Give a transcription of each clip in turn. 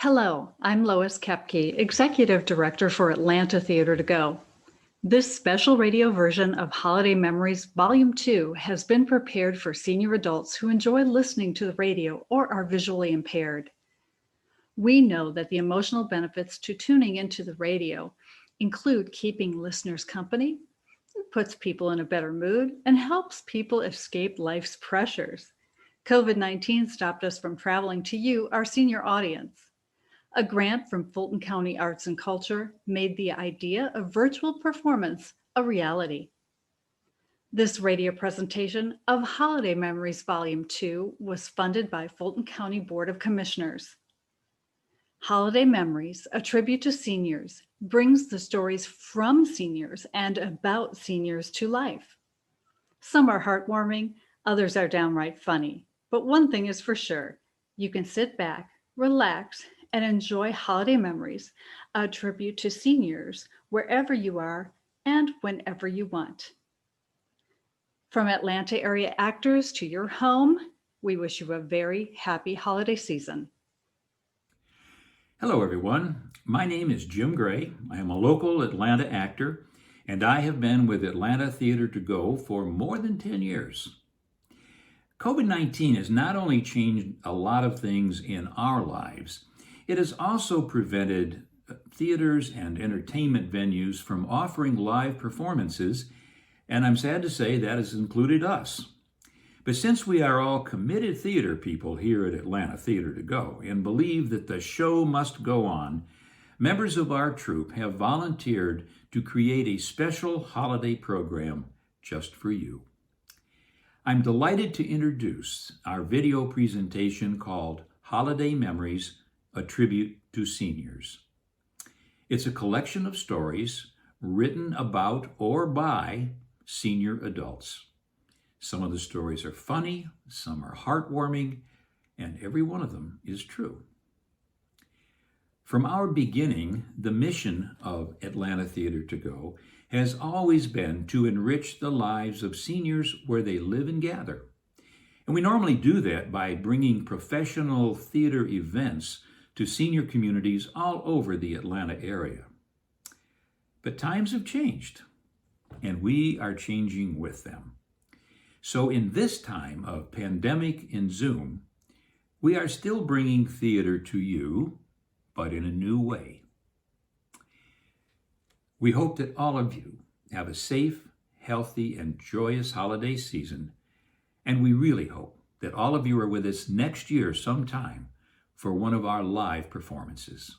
Hello, I'm Lois Kepke, Executive Director for Atlanta Theater to Go. This special radio version of Holiday Memories Volume 2 has been prepared for senior adults who enjoy listening to the radio or are visually impaired. We know that the emotional benefits to tuning into the radio include keeping listeners company, puts people in a better mood, and helps people escape life's pressures. COVID-19 stopped us from traveling to you, our senior audience. A grant from Fulton County Arts and Culture made the idea of virtual performance a reality. This radio presentation of Holiday Memories Volume 2 was funded by Fulton County Board of Commissioners. Holiday Memories, a tribute to seniors, brings the stories from seniors and about seniors to life. Some are heartwarming, others are downright funny. But one thing is for sure, you can sit back, relax, and enjoy Holiday Memories, a tribute to seniors wherever you are and whenever you want. From Atlanta area actors to your home, we wish you a very happy holiday season. Hello, everyone. My name is Jim Gray. I am a local Atlanta actor, and I have been with Atlanta Theater to Go for more than 10 years. COVID-19 has not only changed a lot of things in our lives, it has also prevented theaters and entertainment venues from offering live performances, and I'm sad to say that has included us. But since we are all committed theater people here at Atlanta Theater to Go and believe that the show must go on, members of our troupe have volunteered to create a special holiday program just for you. I'm delighted to introduce our video presentation called Holiday Memories, a Tribute to Seniors. It's a collection of stories written about or by senior adults. Some of the stories are funny, some are heartwarming, and every one of them is true. From our beginning, the mission of Atlanta Theater to Go has always been to enrich the lives of seniors where they live and gather. And we normally do that by bringing professional theater events to senior communities all over the Atlanta area. But times have changed, and we are changing with them. So in this time of pandemic and Zoom, we are still bringing theater to you, but in a new way. We hope that all of you have a safe, healthy, and joyous holiday season, and we really hope that all of you are with us next year sometime for one of our live performances.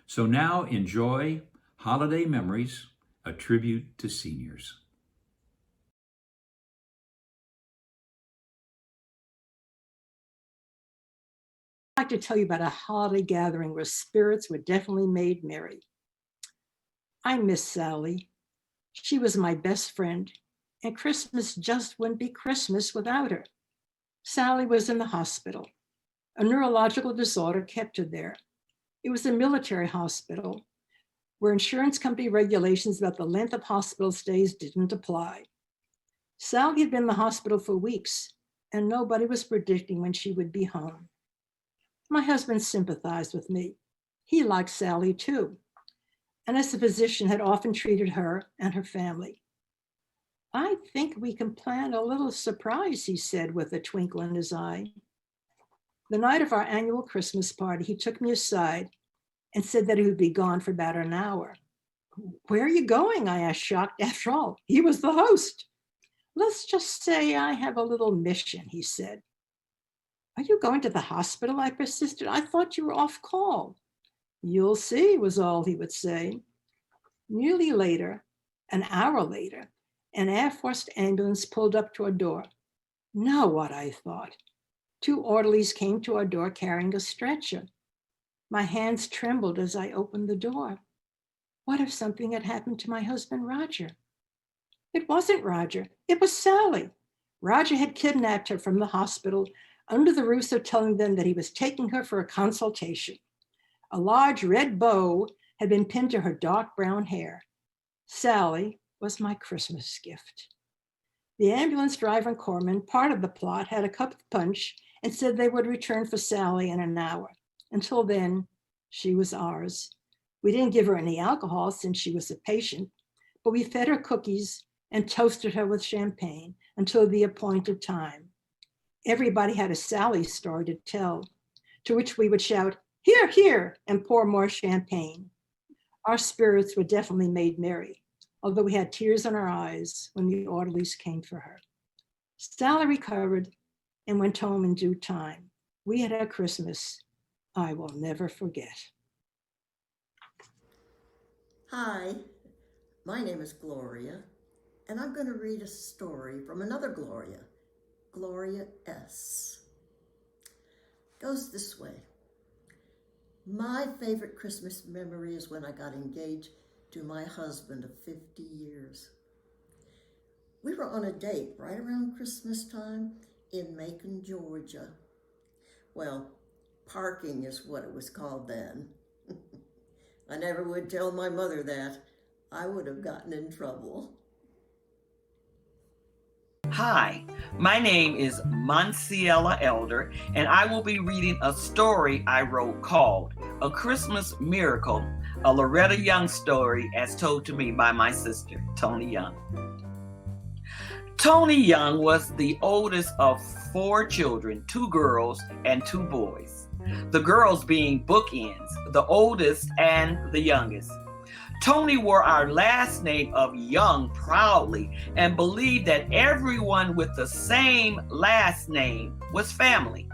So now enjoy Holiday Memories, a tribute to seniors. I'd like to tell you about a holiday gathering where spirits were definitely made merry. I miss Sally. She was my best friend, and Christmas just wouldn't be Christmas without her. Sally was in the hospital. A neurological disorder kept her there. It was a military hospital where insurance company regulations about the length of hospital stays didn't apply. Sally had been in the hospital for weeks, and nobody was predicting when she would be home. My husband sympathized with me. He liked Sally too, and as a physician had often treated her and her family. I think we can plan a little surprise, he said with a twinkle in his eye. The night of our annual Christmas party, he took me aside and said that he would be gone for about an hour. Where are you going? I asked, shocked. After all, he was the host. Let's just say I have a little mission, he said. Are you going to the hospital? I persisted. I thought you were off call. You'll see, was all he would say. Nearly later, an hour later, an Air Force ambulance pulled up to our door. Now what, I thought. 2 orderlies came to our door carrying a stretcher. My hands trembled as I opened the door. What if something had happened to my husband, Roger? It wasn't Roger, it was Sally. Roger had kidnapped her from the hospital under the ruse of telling them that he was taking her for a consultation. A large red bow had been pinned to her dark brown hair. Sally was my Christmas gift. The ambulance driver and corpsman, part of the plot, had a cup of punch and said they would return for Sally in an hour. Until then, She was ours. We didn't give her any alcohol since she was a patient, but we fed her cookies and toasted her with champagne until the appointed time. Everybody had a Sally story to tell, to which we would shout, "Here, here," and pour more champagne. Our spirits were definitely made merry, although we had tears in our eyes when the orderlies came for her. Sally recovered and went home in due time. We had a Christmas I will never forget. Hi, my name is Gloria, and I'm going to read a story from another Gloria, Gloria S. Goes this way. My favorite Christmas memory is when I got engaged to my husband of 50 years. We were on a date right around Christmas time in Macon, Georgia. Well, parking is what it was called then. I never would tell my mother that. I would have gotten in trouble. Hi, my name is Monsiela Elder, and I will be reading a story I wrote called A Christmas Miracle, a Loretta Young story as told to me by my sister, Tony Young. Tony Young was the oldest of 4 children, 2 girls and 2 boys. The girls being bookends, the oldest and the youngest. Tony wore our last name of Young proudly and believed that everyone with the same last name was family.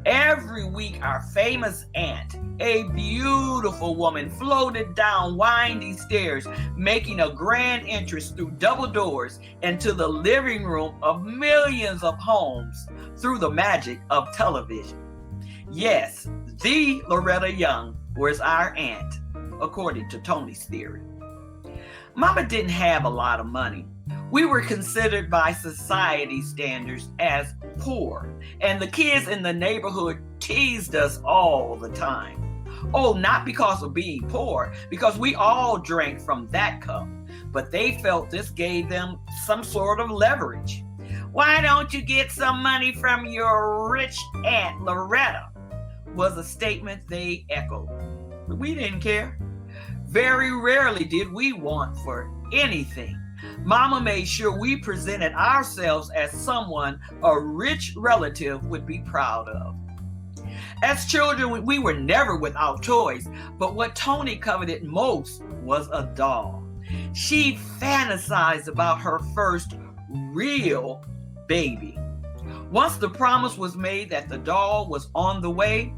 Every week, our famous aunt, a beautiful woman, floated down winding stairs, making a grand entrance through double doors into the living room of millions of homes through the magic of television. Yes, the Loretta Young was our aunt, according to Tony's theory. Mama didn't have a lot of money. We were considered by society standards as poor, and the kids in the neighborhood teased us all the time. Oh, not because of being poor, because we all drank from that cup, but they felt this gave them some sort of leverage. "Why don't you get some money from your rich Aunt Loretta?" was a statement they echoed. But we didn't care. Very rarely did we want for anything. Mama made sure we presented ourselves as someone a rich relative would be proud of. As children, we were never without toys, but what Tony coveted most was a doll. She fantasized about her first real baby. Once the promise was made that the doll was on the way,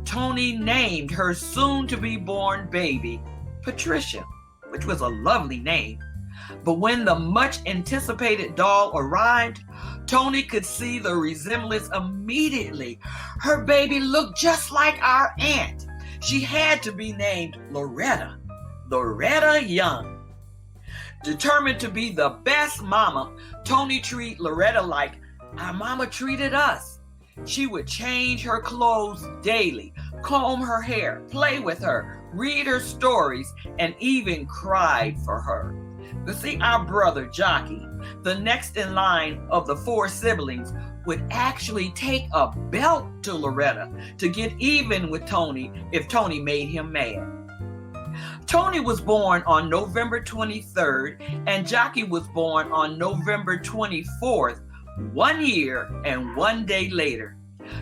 Tony named her soon-to-be-born baby Patricia, which was a lovely name. But when the much-anticipated doll arrived, Tony could see the resemblance immediately. Her baby looked just like our aunt. She had to be named Loretta Young. Determined to be the best mama, Tony treated Loretta like our mama treated us. She would change her clothes daily, comb her hair, play with her, read her stories, and even cried for her. You see, our brother, Jockey, the next in line of the 4 siblings, would actually take a belt to Loretta to get even with Tony if Tony made him mad. Tony was born on November 23rd, and Jockey was born on November 24th, 1 year and 1 day later.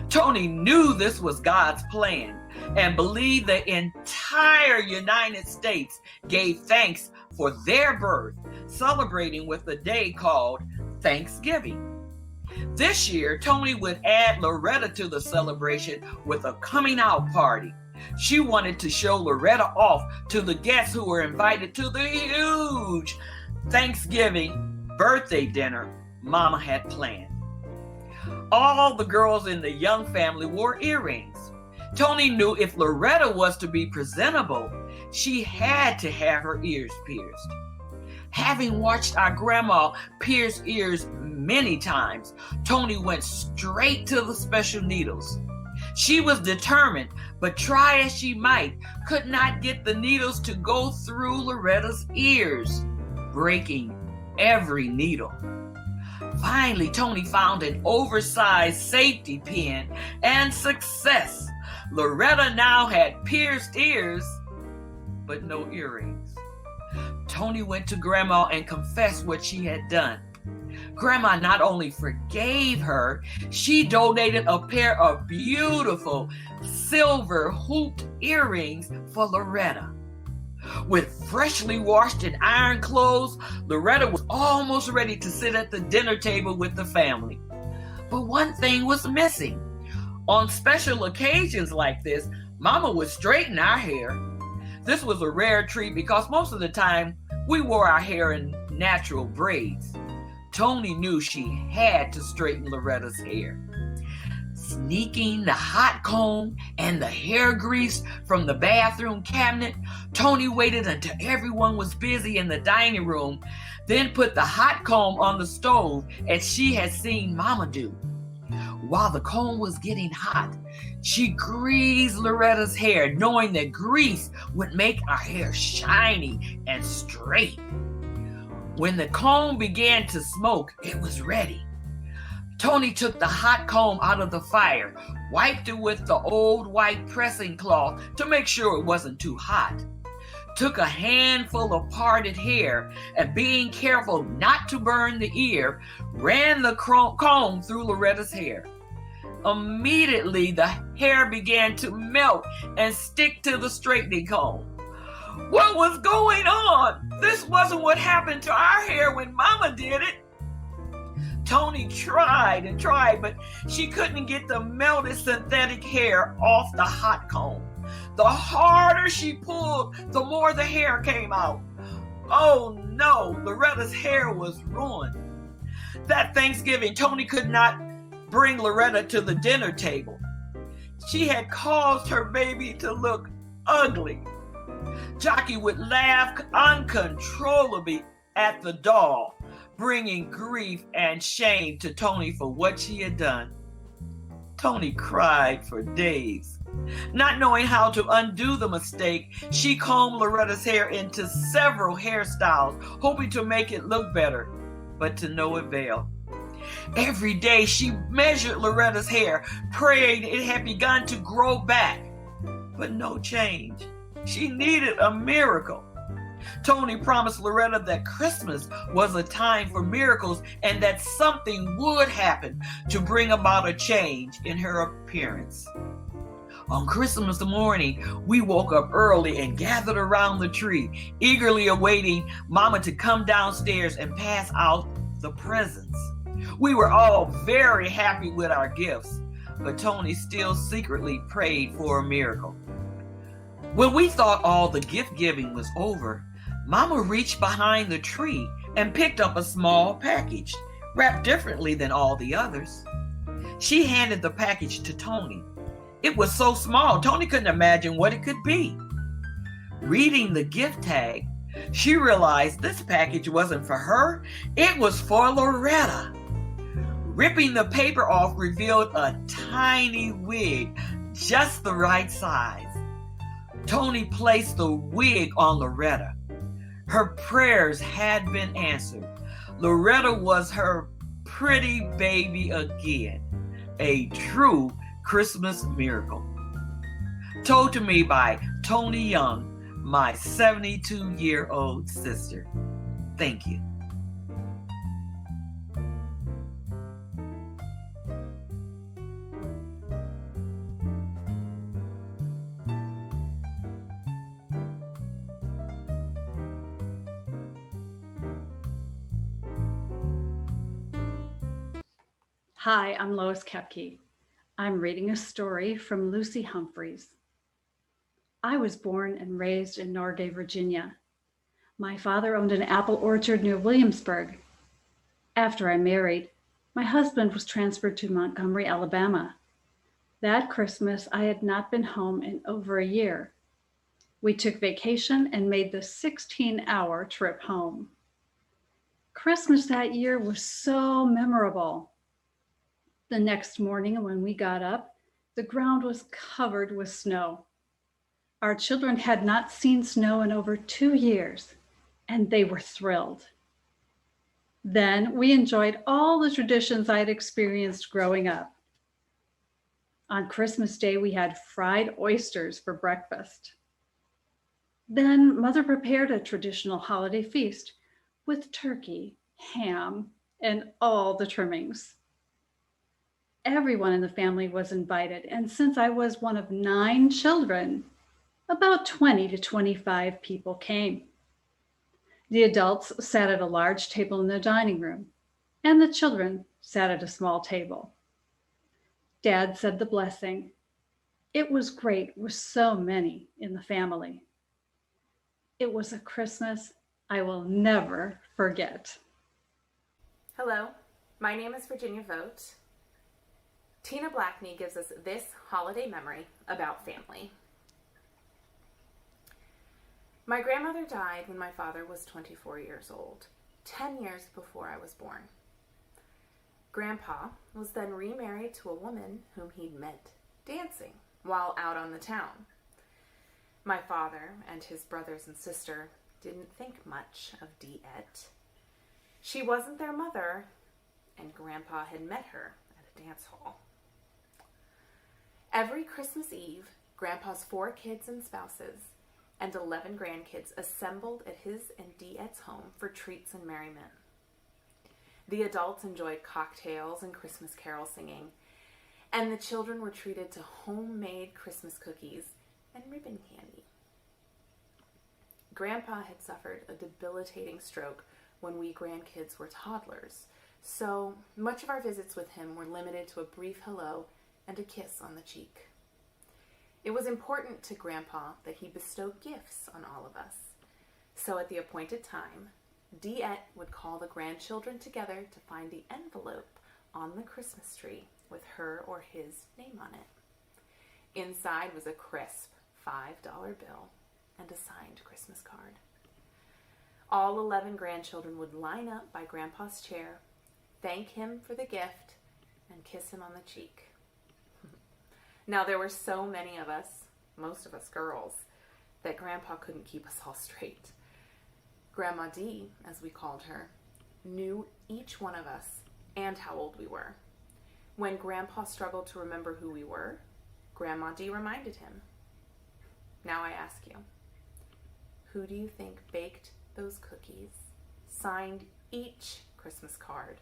Tony knew this was God's plan and believed the entire United States gave thanks for their birth, celebrating with a day called Thanksgiving. This year, Tony would add Loretta to the celebration with a coming out party. She wanted to show Loretta off to the guests who were invited to the huge Thanksgiving birthday dinner Mama had planned. All the girls in the Young family wore earrings. Tony knew if Loretta was to be presentable, she had to have her ears pierced. Having watched our grandma pierce ears many times, Tony went straight to the special needles. She was determined, but try as she might, could not get the needles to go through Loretta's ears, breaking every needle. Finally, Tony found an oversized safety pin, and success. Loretta now had pierced ears, but no earrings. Tony went to Grandma and confessed what she had done. Grandma not only forgave her, she donated a pair of beautiful silver hooped earrings for Loretta. With freshly washed and ironed clothes, Loretta was almost ready to sit at the dinner table with the family. But one thing was missing. On special occasions like this, Mama would straighten our hair. This was a rare treat because most of the time we wore our hair in natural braids. Tony knew she had to straighten Loretta's hair. Sneaking the hot comb and the hair grease from the bathroom cabinet, Tony waited until everyone was busy in the dining room, then put the hot comb on the stove as she had seen Mama do. While the comb was getting hot, she greased Loretta's hair, knowing that grease would make our hair shiny and straight. When the comb began to smoke, it was ready. Tony took the hot comb out of the fire, wiped it with the old white pressing cloth to make sure it wasn't too hot, took a handful of parted hair, and being careful not to burn the ear, ran the comb through Loretta's hair. Immediately, the hair began to melt and stick to the straightening comb. What was going on? This wasn't what happened to our hair when Mama did it. Tony tried and tried, but she couldn't get the melted synthetic hair off the hot comb. The harder she pulled, the more the hair came out. Oh no, Loretta's hair was ruined. That Thanksgiving, Tony could not bring Loretta to the dinner table. She had caused her baby to look ugly. Jockey would laugh uncontrollably at the doll, bringing grief and shame to Tony for what she had done. Tony cried for days. Not knowing how to undo the mistake, she combed Loretta's hair into several hairstyles, hoping to make it look better, but to no avail. Every day she measured Loretta's hair, praying it had begun to grow back, but no change. She needed a miracle. Tony promised Loretta that Christmas was a time for miracles and that something would happen to bring about a change in her appearance. On Christmas morning, we woke up early and gathered around the tree, eagerly awaiting Mama to come downstairs and pass out the presents. We were all very happy with our gifts, but Tony still secretly prayed for a miracle. When we thought all the gift giving was over, Mama reached behind the tree and picked up a small package, wrapped differently than all the others. She handed the package to Tony. It was so small, Tony couldn't imagine what it could be. Reading the gift tag, she realized this package wasn't for her, it was for Loretta. Ripping the paper off revealed a tiny wig, just the right size. Tony placed the wig on Loretta. Her prayers had been answered. Loretta was her pretty baby again, a true Christmas miracle. Told to me by Tony Young, my 72-year-old sister. Thank you. Hi, I'm Lois Kepke. I'm reading a story from Lucy Humphreys. I was born and raised in Norgay, Virginia. My father owned an apple orchard near Williamsburg. After I married, my husband was transferred to Montgomery, Alabama. That Christmas, I had not been home in over a year. We took vacation and made the 16-hour trip home. Christmas that year was so memorable. The next morning when we got up, the ground was covered with snow. Our children had not seen snow in over 2 years, and they were thrilled. Then we enjoyed all the traditions I had experienced growing up. On Christmas Day, we had fried oysters for breakfast. Then Mother prepared a traditional holiday feast with turkey, ham, and all the trimmings. Everyone in the family was invited, and since I was one of 9 children, about 20 to 25 people came. The adults sat at a large table in the dining room, and the children sat at a small table. Dad said the blessing. It was great with so many in the family. It was a Christmas I will never forget. Hello, my name is Virginia Vogt. Tina Blackney gives us this holiday memory about family. My grandmother died when my father was 24 years old, 10 years before I was born. Grandpa was then remarried to a woman whom he'd met dancing while out on the town. My father and his brothers and sister didn't think much of Diet. She wasn't their mother, and Grandpa had met her at a dance hall. Every Christmas Eve, Grandpa's 4 kids and spouses and 11 grandkids assembled at his and Diet's home for treats and merriment. The adults enjoyed cocktails and Christmas carol singing, and the children were treated to homemade Christmas cookies and ribbon candy. Grandpa had suffered a debilitating stroke when we grandkids were toddlers, so much of our visits with him were limited to a brief hello and a kiss on the cheek. It was important to Grandpa that he bestow gifts on all of us, so at the appointed time, Diet would call the grandchildren together to find the envelope on the Christmas tree with her or his name on it. Inside was a crisp $5 bill and a signed Christmas card. All 11 grandchildren would line up by Grandpa's chair, thank him for the gift, and kiss him on the cheek. Now, there were so many of us, most of us girls, that Grandpa couldn't keep us all straight. Grandma D, as we called her, knew each one of us and how old we were. When Grandpa struggled to remember who we were, Grandma D reminded him. Now I ask you, who do you think baked those cookies, signed each Christmas card,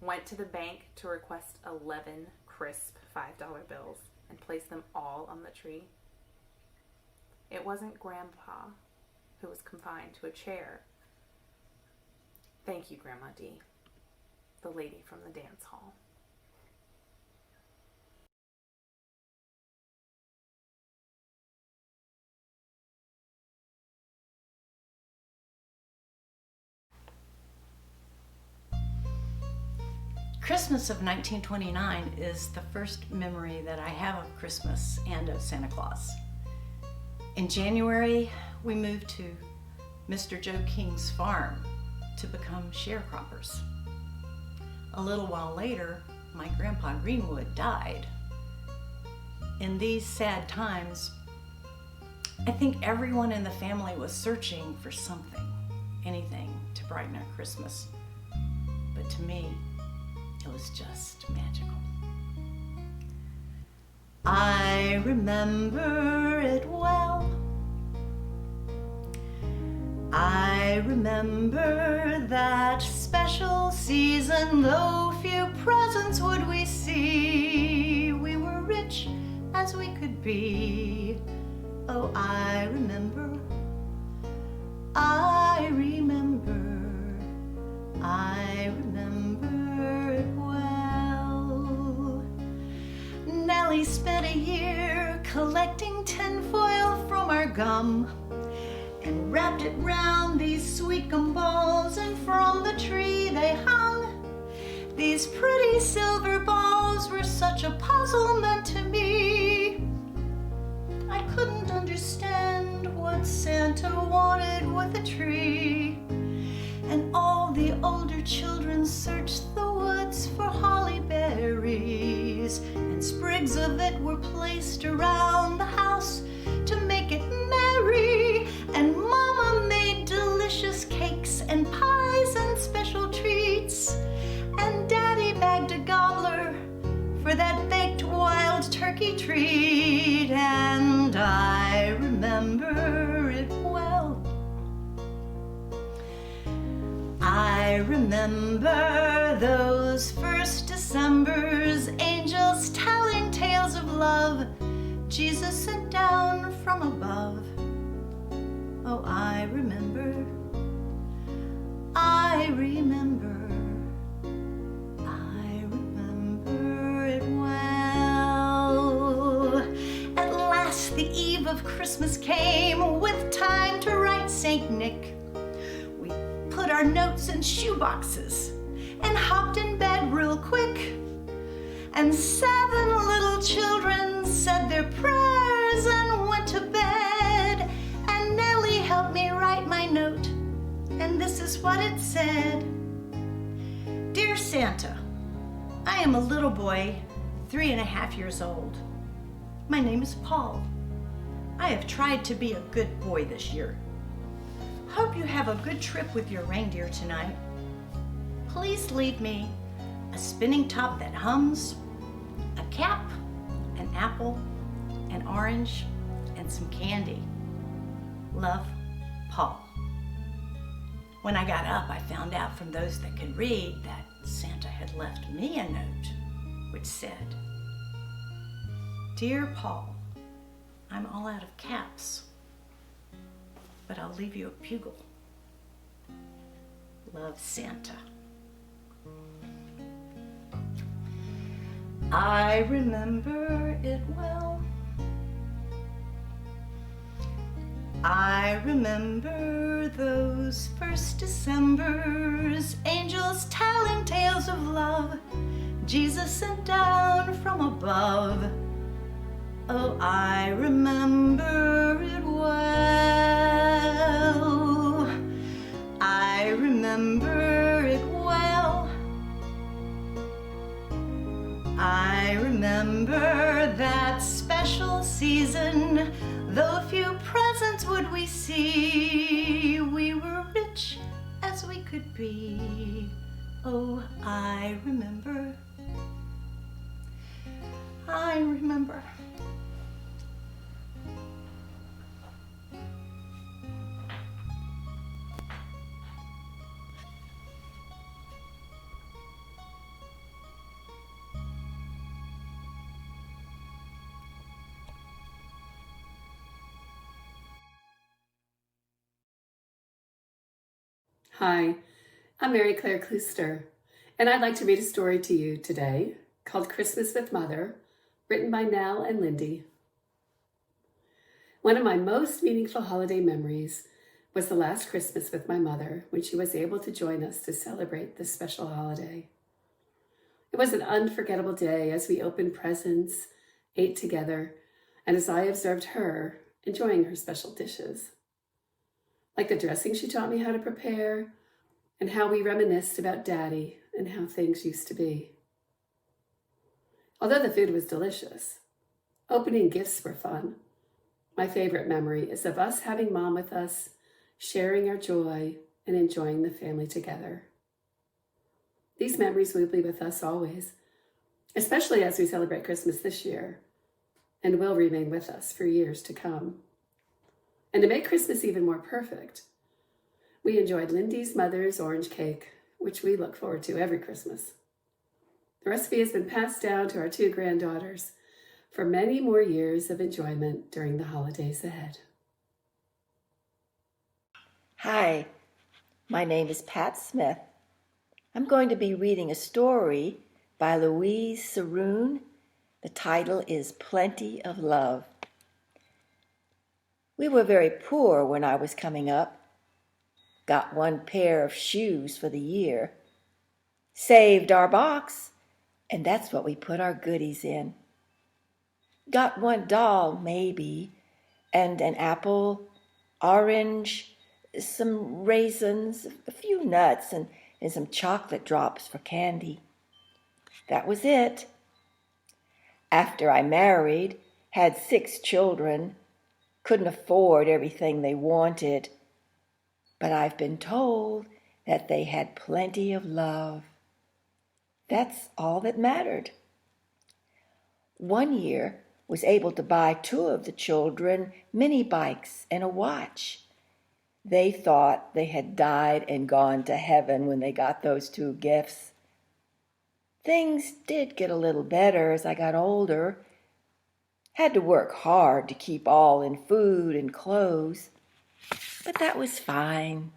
went to the bank to request 11 crisp $5 bills, and placed them all on the tree? It wasn't Grandpa, who was confined to a chair. Thank you, Grandma D, the lady from the dance hall. Christmas of 1929 is the first memory that I have of Christmas and of Santa Claus. In January, we moved to Mr. Joe King's farm to become sharecroppers. A little while later, my grandpa Greenwood died. In these sad times, I think everyone in the family was searching for something, anything to brighten our Christmas. But to me, it was just magical. I remember it well. I remember that special season, though few presents would we see. We were rich as we could be. Oh, I remember. I remember. I remember it well. Nellie spent a year collecting tinfoil from our gum and wrapped it round these sweet gum balls, and from the tree they hung. These pretty silver balls were such a puzzlement to me. I couldn't understand what Santa wanted with a tree. And all the older children searched the woods for holly berries, and sprigs of it were placed around the house to make it merry. And Mama made delicious cakes and pies and special treats, and Daddy bagged a gobbler for that baked wild turkey remember those first Decembers, angels telling tales of love, Jesus sent down from above. Oh, I remember, I remember it well. At last the eve of Christmas came, with time to write Saint Nick. We put our notes in shoeboxes and hopped in bed real quick. And 7 little children said their prayers and went to bed. And Nellie helped me write my note, and this is what it said. Dear Santa, I am a little boy, 3.5 years old. My name is Paul. I have tried to be a good boy this year. Hope you have a good trip with your reindeer tonight. Please leave me a spinning top that hums, a cap, an apple, an orange, and some candy. Love, Paul. When I got up, I found out from those that could read that Santa had left me a note which said, Dear Paul, I'm all out of caps, but I'll leave you a bugle. Love, Santa. I remember it well. I remember those first Decembers, angels telling tales of love, Jesus sent down from above. Oh, I remember it well. I remember it well. I remember that special season. Though few presents would we see, we were rich as we could be. Oh, I remember. I remember. Hi, I'm Mary Claire Klooster, and I'd like to read a story to you today called Christmas with Mother, written by Nell and Lindy. One of my most meaningful holiday memories was the last Christmas with my mother when she was able to join us to celebrate this special holiday. It was an unforgettable day as we opened presents, ate together, and as I observed her enjoying her special dishes. Like the dressing she taught me how to prepare, and how we reminisced about Daddy and how things used to be. Although the food was delicious, opening gifts were fun. My favorite memory is of us having Mom with us, sharing our joy and enjoying the family together. These memories will be with us always, especially as we celebrate Christmas this year, and will remain with us for years to come. And to make Christmas even more perfect, we enjoyed Lindy's mother's orange cake, which we look forward to every Christmas. The recipe has been passed down to our 2 granddaughters for many more years of enjoyment during the holidays ahead. Hi, my name is Pat Smith. I'm going to be reading a story by Louise Saroon. The title is Plenty of Love. We were very poor when I was coming up. Got 1 pair of shoes for the year. Saved our box, and that's what we put our goodies in. Got 1 doll, maybe, and an apple, orange, some raisins, a few nuts, and some chocolate drops for candy. That was it. After I married, had 6 children, couldn't afford everything they wanted, but I've been told that they had plenty of love. That's all that mattered. One year was able to buy 2 of the children mini bikes and a watch. They thought they had died and gone to heaven when they got those 2 gifts. Things did get a little better as I got older. Had to work hard to keep all in food and clothes, but that was fine.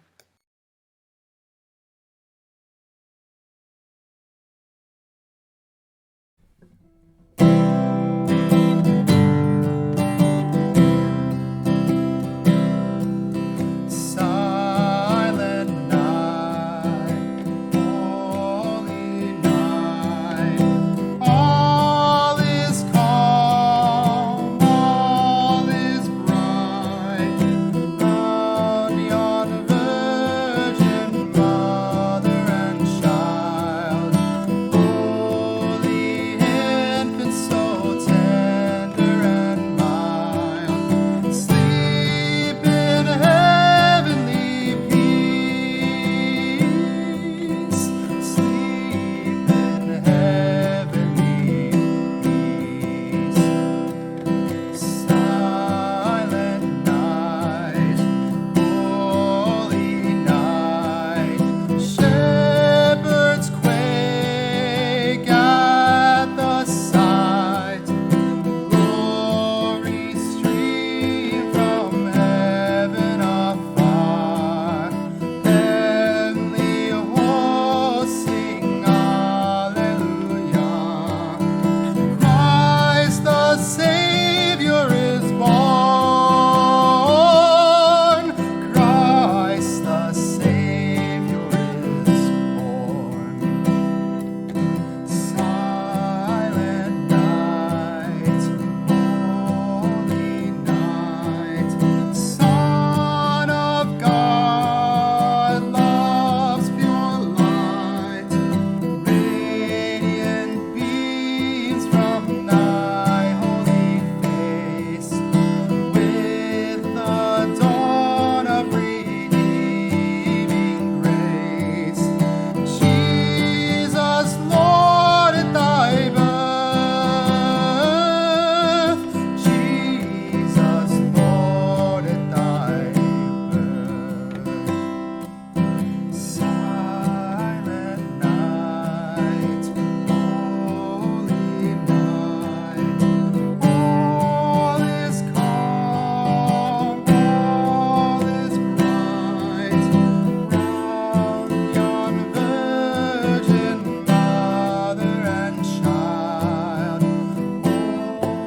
Silent night, holy night, all is calm, all is bright, round yon virgin mother and child, holy infant so tender and mild, sleep in heavenly peace, sleep in heavenly peace. Silent night, holy night, shepherds quake at the sight, glory stream from heaven afar, heavenly hosts sing Alleluia. Christ the Savior is born. Christ the Savior is born. Silent night, holy night, Son of God, love's pure light, radiant beams from thy holy face, with the dawn of redeeming grace. Jesus, Lord, at thy birth, Jesus, Lord, at thy birth. Silent night, holy night, all is calm, all is bright, round yon virgin mother and child,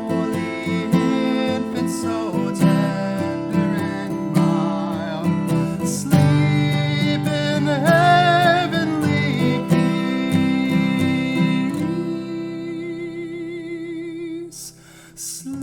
holy infant so tender and mild, sleep in heavenly peace, sleep